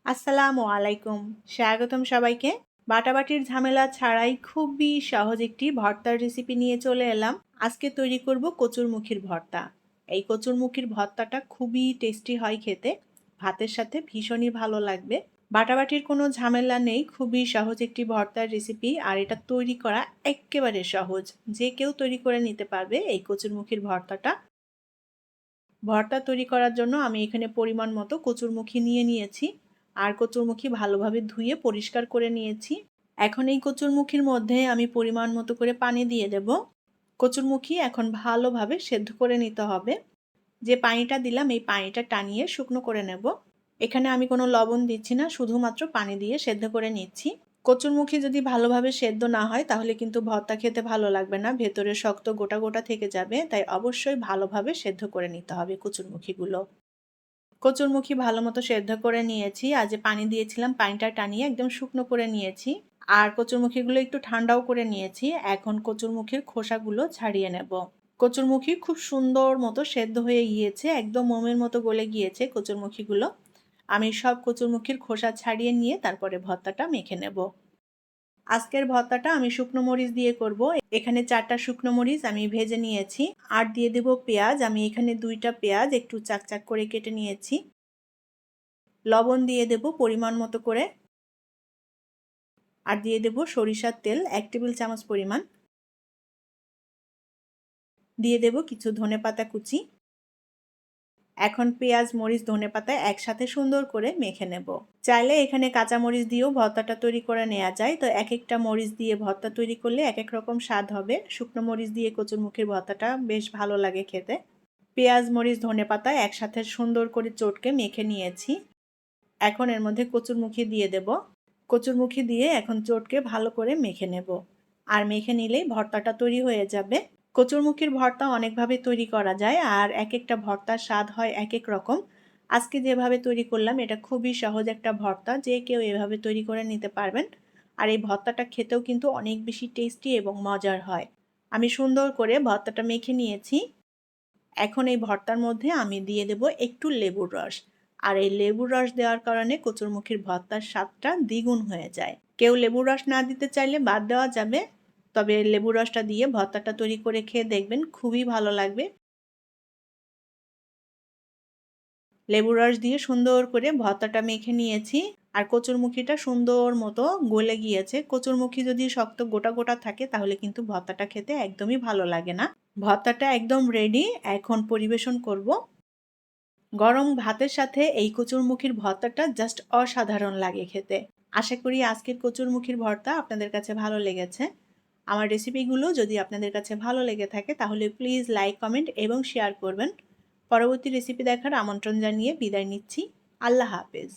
আসসালামু আলাইকুম। স্বাগতম সবাইকে। বাটাবাটির ঝামেলা ছাড়াই খুবই সহজ একটি ভর্তার রেসিপি নিয়ে চলে এলাম। আজকে তৈরি করব কচুরমুখির ভর্তা। এই কচুরমুখির ভর্তাটা খুবই টেস্টি হয় খেতে। ভাতের সাথে ভীষণই ভালো লাগবে। বাটাবাটির কোনো ঝামেলা নেই, খুবই সহজ একটি ভর্তার রেসিপি আর এটা তৈরি করা এক্কেবারে সহজ। যে কেউ তৈরি করে নিতে পারবে এই কচুরমুখির ভর্তাটা। ভর্তা তৈরি করার জন্য আমি এখানে পরিমাণ মতো কচুরমুখী নিয়ে নিয়েছি আর কচুরমুখী ভালোভাবে ধুয়ে পরিষ্কার করে নিয়েছি। এখন এই কচুরমুখির মধ্যে আমি পরিমাণ মতো করে পানি দিয়ে দেব। কচুরমুখী এখন ভালোভাবে সেদ্ধ করে নিতে হবে। যে পানিটা দিলাম এই পানিটা টানিয়ে শুকনো করে নেব। এখানে আমি কোনো লবণ দিচ্ছি না, শুধুমাত্র পানি দিয়ে সেদ্ধ করে নিচ্ছি। কচুরমুখী যদি ভালোভাবে সেদ্ধ না হয় তাহলে কিন্তু ভর্তা খেতে ভালো লাগবে না, ভেতরে শক্ত গোটা গোটা থেকে যাবে। তাই অবশ্যই ভালোভাবে সেদ্ধ করে নিতে হবে কচুরমুখীগুলো। কচুরমুখী ভালো মতো সেদ্ধ করে নিয়েছি আর যে পানি দিয়েছিলাম পানিটা টানিয়ে একদম শুকনো করে নিয়েছি। আর কচুরমুখীগুলো একটু ঠান্ডাও করে নিয়েছি। এখন কচুরমুখীর খোসাগুলো ছাড়িয়ে নেব। কচুরমুখী খুব সুন্দর মতো সেদ্ধ হয়ে গিয়েছে, একদম মোমের মতো গলে গিয়েছে কচুরমুখীগুলো। আমি সব কচুরমুখীর খোসা ছাড়িয়ে নিয়ে তারপরে ভর্তাটা মেখে নেব। আজকের ভর্তাটা আমি শুকনো মরিচ দিয়ে করব। এখানে 4টা শুকনো মরিচ আমি ভেজে নিয়েছি। আর দিয়ে দেব পেঁয়াজ। আমি এখানে 2টা পেঁয়াজ একটু চাকচাক করে কেটে নিয়েছি। লবণ দিয়ে দেব পরিমাণ মতো করে। আর দিয়ে দেব সরিষার তেল 1 টেবিল চামচ পরিমাণ। দিয়ে দেব কিছু ধনেপাতা কুচি। এখন পেঁয়াজ, মরিচ, ধনেপাতা একসাথে সুন্দর করে মেখে নেব। চাইলে এখানে কাঁচা মরিচ দিয়েও ভর্তাটা তৈরি করে নেওয়া যায়। তো এক একটা মরিচ দিয়ে ভর্তা তৈরি করলে এক এক রকম স্বাদ হবে। শুকনো মরিচ দিয়ে কচুরমুখির ভর্তাটা বেশ ভালো লাগে খেতে। পেঁয়াজ, মরিচ, ধনেপাতা একসাথে সুন্দর করে চটকে মেখে নিয়েছি। এখন এর মধ্যে কচুরমুখী দিয়ে দেব। কচুরমুখী দিয়ে এখন চটকে ভালো করে মেখে নেব। আর মেখে নিলেই ভর্তাটা তৈরি হয়ে যাবে। কচুরমুখির ভর্তা অনেকভাবে তৈরি করা যায় আর এক একটা ভর্তার স্বাদ হয় এক এক রকম। আজকে যেভাবে তৈরি করলাম এটা খুবই সহজ একটা ভর্তা, যে কেউ এভাবে তৈরি করে নিতে পারবেন। আর এই ভর্তাটা খেতেও কিন্তু অনেক বেশি টেস্টি এবং মজার হয়। আমি সুন্দর করে ভর্তাটা মেখে নিয়েছি। এখন এই ভর্তার মধ্যে আমি দিয়ে দেব একটু লেবুর রস। আর এই লেবুর রস দেওয়ার কারণে কচুরমুখির ভর্তার স্বাদটা দ্বিগুণ হয়ে যায়। কেউ লেবুর রস না দিতে চাইলে বাদ দেওয়া যাবে, তবে লেবুর রসটা দিয়ে ভর্তাটা তৈরি করে খেয়ে দেখবেন, খুবই ভালো লাগবে। লেবুর রস দিয়ে সুন্দর করে ভর্তাটা মেখে নিয়েছি। আর কচুরমুখিটা সুন্দর মতো গলে গিয়েছে। কচুরমুখি যদি শক্ত গোটা গোটা থাকে তাহলে কিন্তু ভর্তাটা খেতে একদমই ভালো লাগে না। ভর্তাটা একদম রেডি, এখন পরিবেশন করব। গরম ভাতের সাথে এই কচুরমুখির ভর্তাটা জাস্ট অসাধারণ লাগে খেতে। আশা করি আজকের কচুরমুখির ভর্তা আপনাদের কাছে ভালো লেগেছে। আমার রেসিপিগুলো যদি আপনাদের কাছে ভালো লেগে থাকে তাহলে প্লিজ লাইক, কমেন্ট এবং শেয়ার করবেন। পরবর্তী রেসিপি দেখার আমন্ত্রণ জানিয়ে বিদায় নিচ্ছি। আল্লাহ হাফেজ।